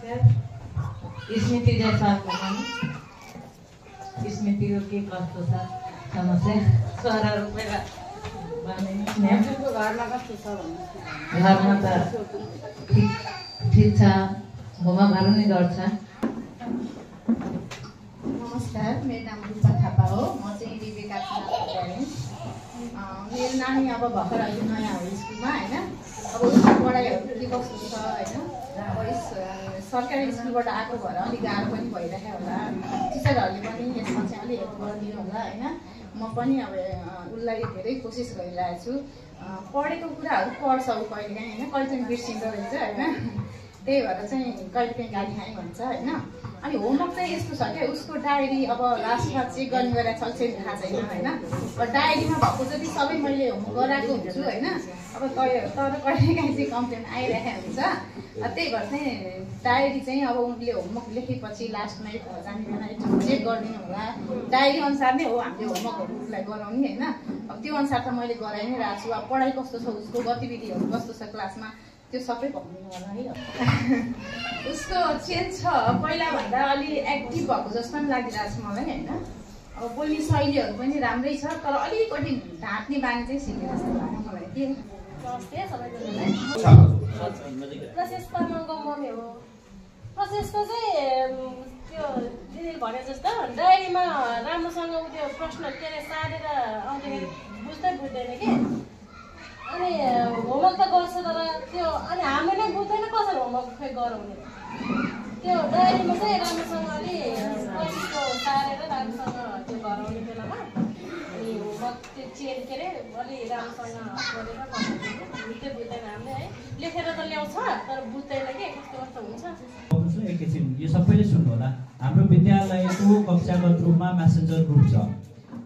स्मृति जैसा स्मृति को के कस्तो छ समस्या स्वरहरू पहिला भनेको घरमा कस्तो छ भन्नु घरमा त ठीक छ होमवर्कहरू नै गर्छ। नमस्कार, मेरो नाम रूपा थापा हो। म चाहिँ रिबेका प्यारेन्ट्स। मेरो नानी अब भर्खर अहिले नयाँ हो स्कुलमा होइन। अब उसको पढाइहरू के कस्तो छ होइन। अब सरकारी स्कुलबाट आएको भएर अलिक गाह्रो पनि भइरहेको होला। टिचरहरूले पनि यसमा चाहिँ अलिक हेल्प गरिदिनु होला होइन। म पनि अब उसलाई धेरै कोसिस गरिरहेको छु। पढेको कुराहरू पढ्छ ऊ कहिलेकाहीँ होइन, कहिलेकाहीँ बिर्सिँदो रहेछ होइन। त्यही भएर चाहिँ कहिलेकाहीँ गाली खाइ भन्छ होइन। अनि होमवर्क चाहिँ यस्तो छ क्या, उसको डायरी अब लास्टमा चेक गर्ने गरेर छ छैन थाहा छैन होइन। अब डायरीमा भएको जति सबै मैले होमवर्क गराएको हुन्छु होइन। अब तर कहिलेकाहीँ चाहिँ कम्प्लेन आइरहेको हुन्छ। त्यही भएर चाहिँ डायरी चाहिँ अब उनले होमवर्क लेखेपछि लास्टमा जाने बेला एकचोटि चेक गरिदिनु होला। डायरी अनुसार नै हो हामीले होमवर्कहरू उसलाई गराउने होइन। अब त्यो अनुसार त मैले गराइ नै रहेको छु। अब पढाइ कस्तो छ, उसको गतिविधिहरू कस्तो छ क्लासमा, त्यो सबै भनिदिनु होला है। उसको चेन्ज छ, पहिलाभन्दा अलि एक्टिभ भएको जस्तो पनि लागिरहेको छ मलाई होइन। अब बोल्ने शैलीहरू पनि राम्रै छ, तर अलिकति ढाँट्ने बानी चाहिँ सिक्ने जस्तो लाग्यो मलाई। के प्रशेष तामाङको मम्मी हो। प्रशेषको चाहिँ त्यो दिदीले भने जस्तो डायरीमा राम्रोसँग त्यो प्रश्न के अरे सारेर आउँदाखेरि बुझ्दैन कि। अनि होमवर्क त गर्छ तर त्यो अनि हामीले बुझ्दैन कसरी होमवर्क खै गराउने। त्यो डायरीमा चाहिँ राम्रोसँग अलि प्रश्नको सारेर राम्रोसँग त्यो गराउने बेलामा अनि होमवर्क त्यो चेन्ज के अरे अलि राम्रोसँग गरेर गर्नु त्यो बुझ्दैन हामीले है। लेखेर त ल्याउँछ तर बुझ्दैन कि कस्तो हुन्छ। एकैछिन यो सबैले सुन्नु होला। हाम्रो विद्यालयको कक्षागत रूपमा मेसेन्जर ग्रुप छ।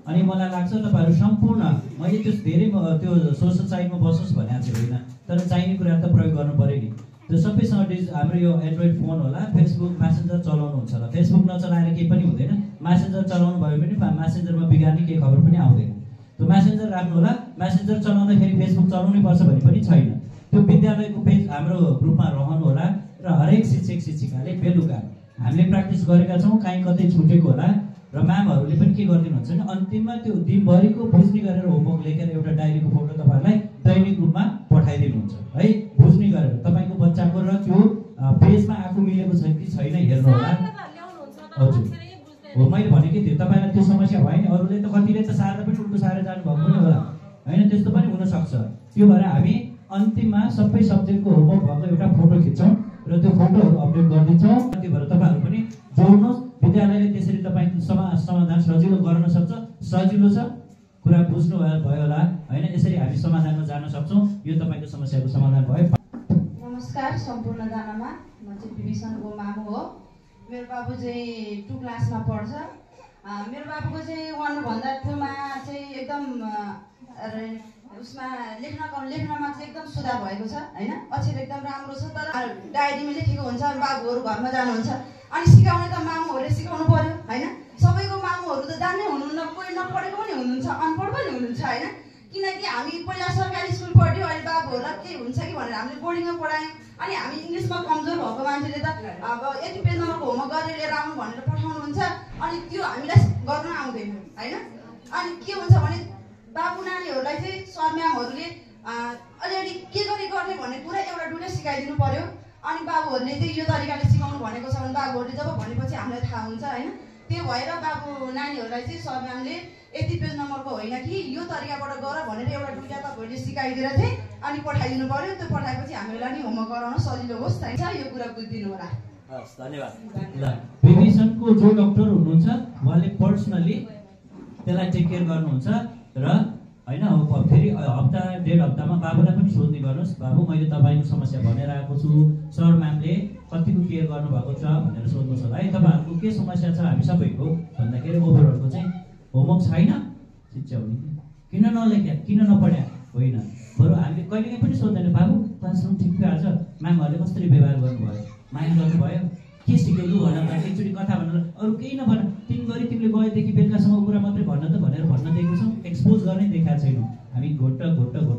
अनि मलाई लाग्छ तपाईँहरू सम्पूर्ण, मैले त्यो धेरै त्यो सोसल साइटमा बसोस् भनेको चाहिँ होइन, तर चाहिने कुरा त प्रयोग गर्नु पऱ्यो नि। त्यो सबैसँग हाम्रो यो एन्ड्रोइड फोन होला, फेसबुक मेसेन्जर चलाउनुहुन्छ होला। फेसबुक नचलाएर केही पनि हुँदैन, मेसेन्जर चलाउनु भयो भने मेसेन्जरमा बिगार्ने केही खबर पनि आउँदैन। त्यो मेसेन्जर राख्नु होला। मेसेन्जर चलाउँदाखेरि फेसबुक चलाउनै पर्छ भन्ने पनि छैन। त्यो विद्यालयको पेज हाम्रो ग्रुपमा रहनु होला र हरेक शिक्षक शिक्षिकाले बेलुका हामीले प्र्याक्टिस गरेका छौँ, काहीँ कतै छुटेको होला र म्यामहरूले पनि के गरिदिनुहुन्छ भने अन्तिममा त्यो दिनभरिको बुझ्ने गरेर होमवर्क लेखेर एउटा डायरीको फोटो तपाईँहरूलाई दैनिक रूपमा पठाइदिनुहुन्छ है। बुझ्ने गरेर तपाईँको बच्चाको र त्यो पेजमा आफू मिलेको छ कि छैन हेर्नु होला। हजुर हो, मैले भनेकै थिएँ तपाईँलाई त्यो समस्या भयो नि। अरूले त कतिले त सार्दा पनि उल्टो सारेर जानुभएको पनि होला होइन, त्यस्तो पनि हुनसक्छ। त्यो भएर हामी अन्तिममा सबै सब्जेक्टको होमवर्क भएको एउटा फोटो खिच्छौँ र त्यो फोटोहरू अपडेट गरिदिन्छौँ। त्यो भएर तपाईँहरू पनि जोड्नुहोस्। विद्यालयले त्यसरी तपाईँको समाधान सजिलो गर्न सक्छ। सजिलो छ, कुरा बुझ्नु भयो होला होइन। यसरी हामी समाधानमा जान सक्छौँ। यो तपाईँको समस्याको समाधान भयो। नमस्कार सम्पूर्णजनामा, म चाहिँ विभीषणको मामु हो। मेरो बाबु चाहिँ 2 क्लासमा पढ्छ। मेरो बाबुको चाहिँ 1भन्दा 2मा चाहिँ एकदम उसमा लेख्नमा चाहिँ एकदम सुधार भएको छ होइन। अक्षर एकदम राम्रो छ, तर डायरीमा लेखेको हुन्छ। बाबुहरू घरमा जानुहुन्छ अनि सिकाउने त मामुहरूले सिकाउनु पर्यो होइन। सबैको मामुहरू त जान्ने हुनुहुन्न, कोही नपढेको पनि हुनुहुन्छ, अनपढ पनि हुनुहुन्छ होइन। किनकि हामी पहिला सरकारी स्कुल पढ्यौँ, अहिले बाबुहरूलाई के हुन्छ कि भनेर हामीले बोर्डिङमा पढायौँ। अनि हामी इङ्ग्लिसमा कमजोर भएको मान्छेले त अब यति पेज नम्बरको होमवर्क गरेर लिएर आउनु भनेर पठाउनुहुन्छ, अनि त्यो हामीलाई गर्न आउँदैन होइन। अनि के हुन्छ भने बाबु नानीहरूलाई चाहिँ सर म्यामहरूले अलिअलि के गर्ने भन्ने कुरा एउटा डुलै सिकाइदिनु पर्यो। अनि बाबुहरूले चाहिँ यो तरिकाले सिकाउनु भनेको छ भने बाबुहरूले जब भनेपछि हामीलाई थाहा हुन्छ होइन। त्यो भएर बाबु नानीहरूलाई चाहिँ सर म्यामले यति पेज नम्बरको होइन कि यो तरिकाबाट गर भनेर एउटा दुईवटा तपाईँहरूले सिकाइदिएर चाहिँ अनि पठाइदिनु पर्यो। त्यो पठाएपछि हामीलाई नि होमवर्क गराउन सजिलो होस् चाहिन्छ। यो कुरा बुझिदिनु होला। हस्, धन्यवाद। ल, विभीषणको जो डक्टर हुनुहुन्छ उहाँले पर्सनली त्यसलाई टेक केयर गर्नुहुन्छ र होइन। फेरि हप्ता 1.5 हप्तामा बाबुलाई पनि सोध्ने गर्नुहोस्, बाबु मैले तपाईँको समस्या भनेर आएको छु, सर म्यामले कतिको केयर गर्नुभएको छ भनेर सोध्नुहोस् होला है। तपाईँहरूको के समस्या छ हामी सबैको भन्दाखेरि ओभरअलको चाहिँ होमवर्क छैन, शिक्षाउने किन नलेख्या, किन नपढ्या होइन। बरु हामीले कहिलेकाहीँ पनि सोध्दैन, बाबु क्लासरुम ठिक थियो, आज म्यामहरूले कसरी व्यवहार गर्नुभयो, माया गर्नुभयो, के सिक्यौ लु भन, एकचोटि कथा भन्न, अरू केही नभन। तिमीले गएदेखि बेलुकासम्म कुरा मात्रै भन्न त भनेर भन्न दिएको छौँ, एक्सपोज गर्नै देखाएको छैनौँ। हामी घोट्ट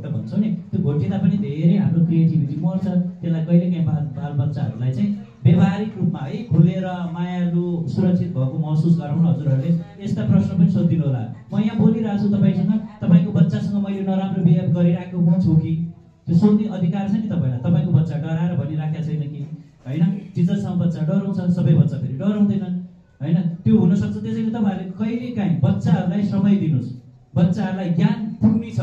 भन्छौँ नि, त्यो घोटिँदा पनि धेरै हाम्रो क्रिएटिभिटी मर्छ। त्यसलाई कहिलेकाहीँ बाल बच्चाहरूलाई चाहिँ व्यवहारिक है खुलेर मायालु सुरक्षित भएको महसुस गराउन हजुरहरूले यस्ता प्रश्न पनि सोधिदिनु होला। म यहाँ बोलिरहेको छु तपाईँसँग, तपाईँको बच्चासँग मैले नराम्रो बिहेभ गरिरहेको छु कि त्यो सोध्ने अधिकार छ नि तपाईँलाई। तपाईँको बच्चा डराएर भनिराखेको छैन कि होइन, टिचरसँग बच्चा डराउँछ, सबै बच्चा फेरि डराउँदैनन् होइन, त्यो हुनसक्छ। त्यसैले तपाईँहरूले कहिलेकाहीँ बच्चाहरूलाई समय दिनुहोस्। बच्चाहरूलाई ज्ञान पुग्ने छ,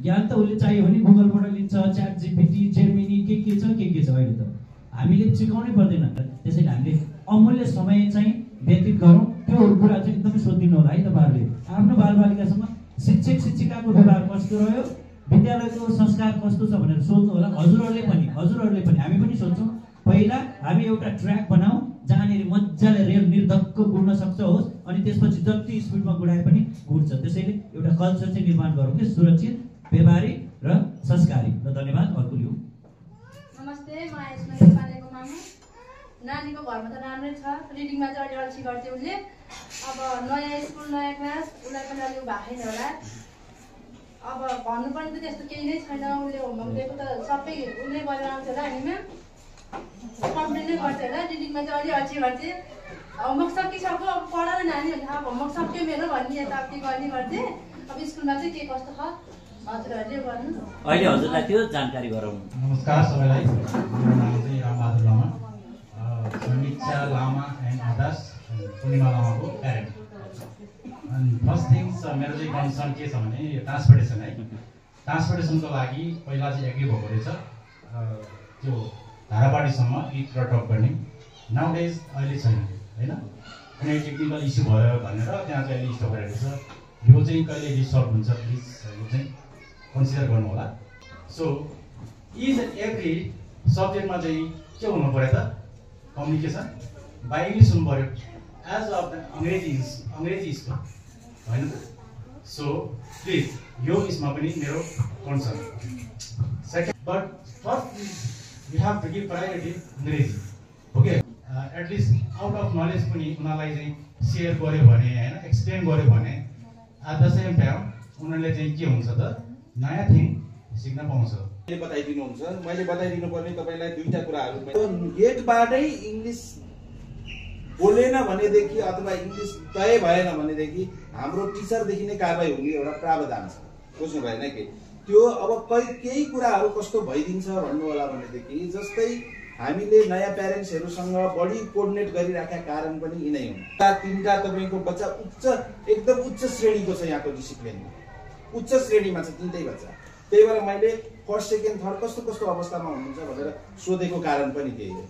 ज्ञान त उसले चाहियो भने गुगलबाट लिन्छ, च्याट जिपिटी, जेमिनी के छ अहिले त हामीले सिकाउनै पर्दैन। त्यसैले हामीले अमूल्य समय चाहिँ व्यतीत गरौँ। त्यो कुरा चाहिँ एकदमै सोधिदिनु होला है तपाईँहरूले। आफ्नो बालबालिकासँग शिक्षक शिक्षिकाको व्यवहार कस्तो रह्यो, विद्यालयको संस्कार कस्तो छ भनेर सोध्नु होला। हजुरहरूले पनि हामी पनि सोध्छौँ। पहिला हामी एउटा ट्र्याक बनाऊ जहाँनिर मजाले रेल निर्धक्क गुड्न सक्छ होस्, अनि त्यसपछि जति स्पिडमा गुडाए पनि गुड्छ। त्यसैले एउटा कल्चर चाहिँ निर्माण गरौँ कि सुरक्षित, व्यवहारिक र संस्कारी। र धन्यवाद। अर्को लिउँ। नमस्ते, म यसमा नेपालीको मामु। नानीको घरमा त राम्रै छ, रिडिङमा चाहिँ अलि अल्छी गर्छ उसले। अब नयाँ स्कुल नयाँ क्लास, उसलाई पनि अलिक भएको छैन होला। अब भन्नुपर्ने त त्यस्तो केही नै छैन। उसले होमवर्क दिएको त सबै उसले गरेर आउँछ होला, हामीमा कम्प्लेन नै गर्छ होला। रिडिङमा चाहिँ अलि अल्छी गर्छ। होमवर्क सकिसक्यो, अब पढ न नानी भने अब होमवर्क सक्यो मेरो भन्ने यताउति गर्ने गर्छ। अब स्कुलमा चाहिँ के कस्तो छ हजुरहरूले गर्नु। अहिले हजुरलाई त्यो जानकारी गराउनु। नमस्कार सबैलाई, मेरो नाम चाहिँ रामबहादुर लामा, समीक्षा लामा एन्ड अदर्स, पूर्णिमा लामाको प्यारेन्ट। अनि फर्स्ट थिङ्स मेरो चाहिँ कन्सर्न के छ भने यो ट्रान्सपोर्टेसन है। ट्रान्सपोर्टेसनको लागि पहिला चाहिँ एग्री भएको रहेछ त्यो धाराबाडीसम्म इट र ड्रप गर्ने। नाउ डेज अहिले छैन होइन, कुनै टेक्निकल इस्यु भयो भनेर त्यहाँ चाहिँ अहिले स्टप गरेको छ। यो चाहिँ कहिले रिसल्भ हुन्छ प्लिज यो चाहिँ कन्सिडर गर्नु होला। सो इच एन्ड एभ्री सब्जेक्टमा चाहिँ के हुनु पऱ्यो त, कम्युनिकेसन बाई इङ्ग्लिस हुनु पऱ्यो एज अफ द अङ्ग्रेजी स्कुल होइन। सो प्लिज यो यसमा पनि मेरो concern. Second but first we have to give priority अङ्ग्रेजी। Okay, at least out of knowledge पनि उनीहरूलाई चाहिँ सेयर गऱ्यो भने होइन, एक्सप्लेन गऱ्यो भने एट द सेम टाइम उनीहरूले चाहिँ के हुन्छ त नयाँ थिङ सिक्न पाउँछ। बताइदिनुहुन्छ, मैले बताइदिनु पर्ने तपाईँलाई दुईटा कुराहरू। गेटबाटै इङ्ग्लिस बोलेन भनेदेखि अथवा इङ्ग्लिस तय भएन भनेदेखि हाम्रो टिचरदेखि नै कारबाही हुने एउटा प्रावधान छ, बुझ्नु भएन कि त्यो। अब केही कुराहरू कस्तो भइदिन्छ भन्नु होला भनेदेखि, जस्तै हामीले नयाँ प्यारेन्ट्सहरूसँग बढी कोअर्डिनेट गरिराखेका कारण पनि यिनै हुन्। तिनवटा तपाईँको बच्चा एकदम उच्च श्रेणीको छ, यहाँको डिसिप्लिन उच्च श्रेणीमा छ तिनटै बच्चा। त्यही भएर मैले फर्स्ट सेकेन्ड थर्ड कस्तो अवस्थामा हुनुहुन्छ भनेर सोधेको कारण पनि त्यही हो।